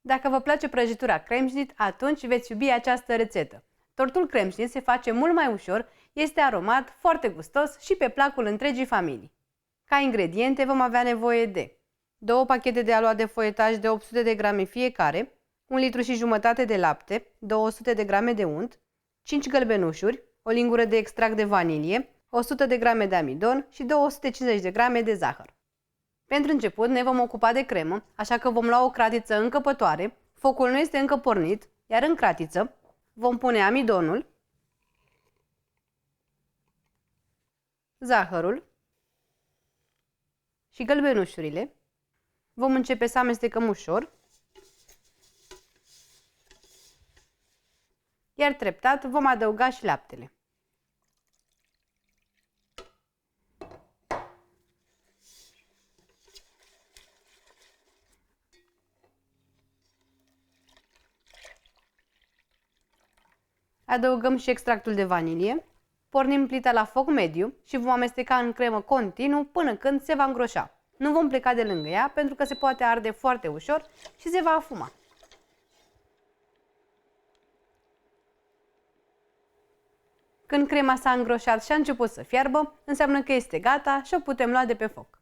Dacă vă place prăjitura cremșnit, atunci veți iubi această rețetă. Tortul cremșnit se face mult mai ușor, este aromat, foarte gustos și pe placul întregii familii. Ca ingrediente vom avea nevoie de 2 pachete de aluat de foietaj de 800 de grame fiecare, 1 litru și jumătate de lapte, 200 de grame de unt, 5 gălbenușuri, o lingură de extract de vanilie, 100 de grame de amidon și 250 de grame de zahăr. Pentru început ne vom ocupa de cremă, așa că vom lua o cratiță încăpătoare, focul nu este încă pornit, iar în cratiță vom pune amidonul, zahărul și gălbenușurile. Vom începe să amestecăm ușor, iar treptat vom adăuga și laptele. Adăugăm și extractul de vanilie, pornim plita la foc mediu și vom amesteca în cremă continuu până când se va îngroșa. Nu vom pleca de lângă ea pentru că se poate arde foarte ușor și se va afuma. Când crema s-a îngroșat și a început să fiarbă, înseamnă că este gata și o putem lua de pe foc.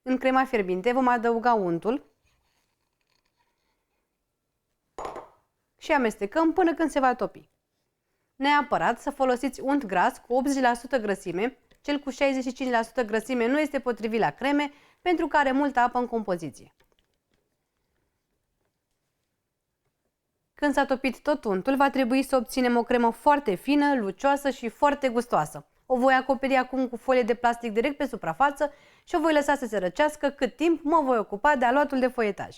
În crema fierbinte vom adăuga untul și amestecăm până când se va topi. Neapărat să folosiți unt gras cu 80% grăsime, cel cu 65% grăsime nu este potrivit la creme pentru că are multă apă în compoziție. Când s-a topit tot untul, va trebui să obținem o cremă foarte fină, lucioasă și foarte gustoasă. O voi acoperi acum cu folie de plastic direct pe suprafață și o voi lăsa să se răcească cât timp mă voi ocupa de aluatul de foietaj.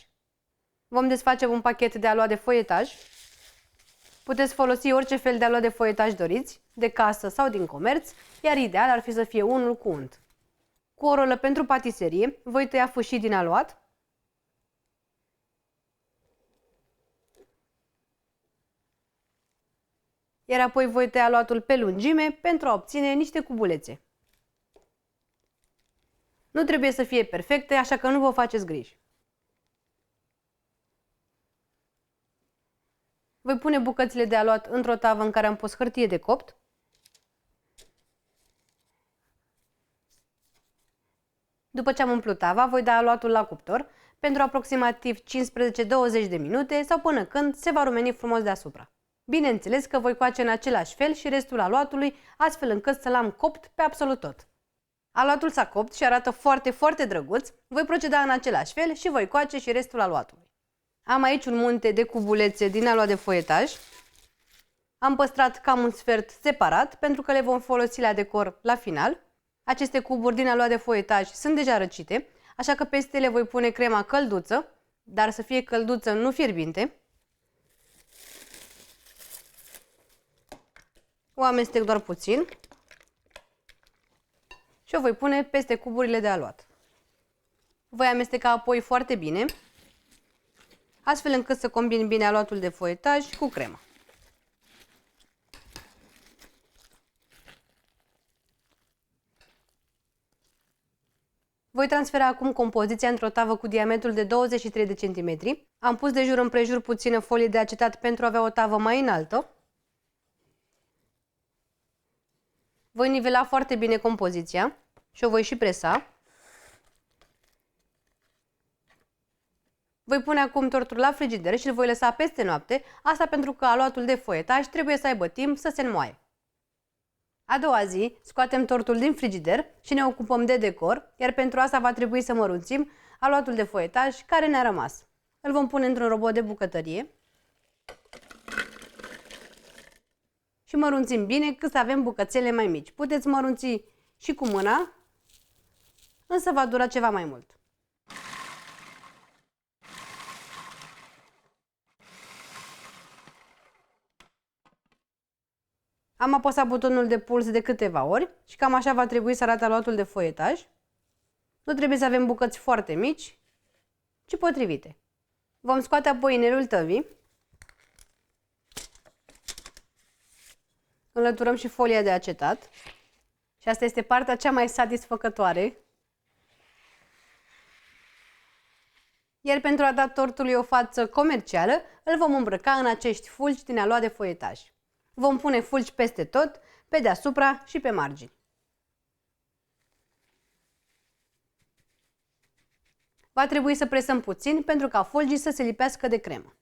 Vom desface un pachet de aluat de foietaj. Puteți folosi orice fel de aluat de foietaj doriți, de casă sau din comerț, iar ideal ar fi să fie unul cu unt. Cu o rolă pentru patiserie, voi tăia fâșii din aluat iar apoi voi tăia aluatul pe lungime pentru a obține niște cubulețe. Nu trebuie să fie perfecte, așa că nu vă faceți griji. Voi pune bucățile de aluat într-o tavă în care am pus hârtie de copt. După ce am umplut tava, voi da aluatul la cuptor pentru aproximativ 15-20 de minute sau până când se va rumeni frumos deasupra. Bineînțeles că voi coace în același fel și restul aluatului, astfel încât să l-am copt pe absolut tot. Aluatul s-a copt și arată foarte drăguț, voi proceda în același fel și voi coace și restul aluatului. Am aici un munte de cubulețe din aluat de foietaj. Am păstrat cam un sfert separat pentru că le vom folosi la decor la final. Aceste cuburi din aluat de foietaj sunt deja răcite, așa că peste ele voi pune crema călduță, dar să fie călduță, nu fierbinte. O amestec doar puțin și o voi pune peste cuburile de aluat. Voi amesteca apoi foarte bine, astfel încât să combin bine aluatul de foietaj cu crema. Voi transfera acum compoziția într-o tavă cu diametrul de 23 de cm. Am pus de jur împrejur puțină folie de acetat pentru a avea o tavă mai înaltă. Voi nivela foarte bine compoziția și o voi și presa. Voi pune acum tortul la frigider și îl voi lăsa peste noapte, asta pentru că aluatul de foietaj trebuie să aibă timp să se înmoaie. A doua zi, scoatem tortul din frigider și ne ocupăm de decor, iar pentru asta va trebui să mărunțim aluatul de foietaj care ne-a rămas. Îl vom pune într-un robot de bucătărie și mărunțim bine cât să avem bucățele mai mici. Puteți mărunți și cu mâna, însă va dura ceva mai mult. Am apăsat butonul de puls de câteva ori și cam așa va trebui să arate aluatul de foietaj. Nu trebuie să avem bucăți foarte mici, ci potrivite. Vom scoate apoi inelul tăvii. Înlăturăm și folia de acetat. Și asta este partea cea mai satisfăcătoare. Iar pentru a da tortului o față comercială, îl vom îmbrăca în acești fulgi din alua de foietaj. Vom pune fulgi peste tot, pe deasupra și pe margini. Va trebui să presăm puțin pentru ca fulgii să se lipească de cremă.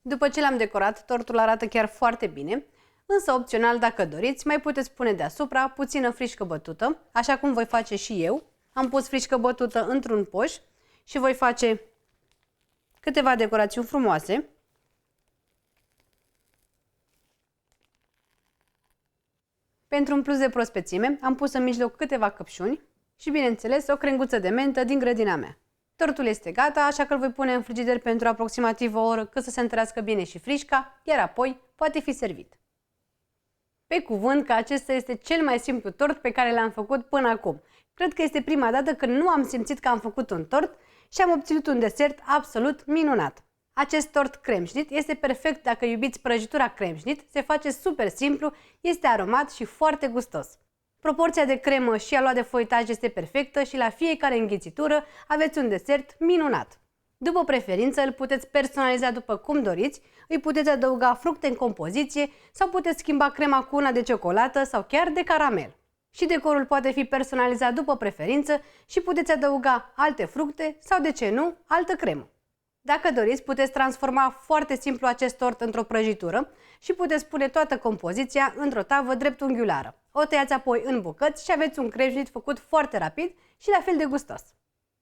După ce l-am decorat, tortul arată chiar foarte bine, însă opțional, dacă doriți, mai puteți pune deasupra puțină frișcă bătută, așa cum voi face și eu. Am pus frișcă bătută într-un poș și voi face câteva decorațiuni frumoase. Pentru un plus de prospețime, am pus în mijloc câteva căpșuni și, bineînțeles, o crenguță de mentă din grădina mea. Tortul este gata, așa că îl voi pune în frigider pentru aproximativ o oră, cât să se întărească bine și frișca, iar apoi poate fi servit. Pe cuvânt că acesta este cel mai simplu tort pe care l-am făcut până acum. Cred că este prima dată când nu am simțit că am făcut un tort și am obținut un desert absolut minunat. Acest tort cremșnit este perfect dacă iubiți prăjitura cremșnit, se face super simplu, este aromat și foarte gustos. Proporția de cremă și alua de foietaj este perfectă și la fiecare înghițitură aveți un desert minunat. După preferință, îl puteți personaliza după cum doriți, îi puteți adăuga fructe în compoziție sau puteți schimba crema cu una de ciocolată sau chiar de caramel. Și decorul poate fi personalizat după preferință și puteți adăuga alte fructe sau, de ce nu, altă cremă. Dacă doriți, puteți transforma foarte simplu acest tort într-o prăjitură și puteți pune toată compoziția într-o tavă dreptunghiulară. O tăiați apoi în bucăți și aveți un cremșnit făcut foarte rapid și la fel de gustos.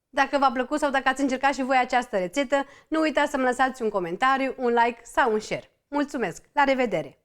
Dacă v-a plăcut sau dacă ați încercat și voi această rețetă, nu uitați să-mi lăsați un comentariu, un like sau un share. Mulțumesc! La revedere!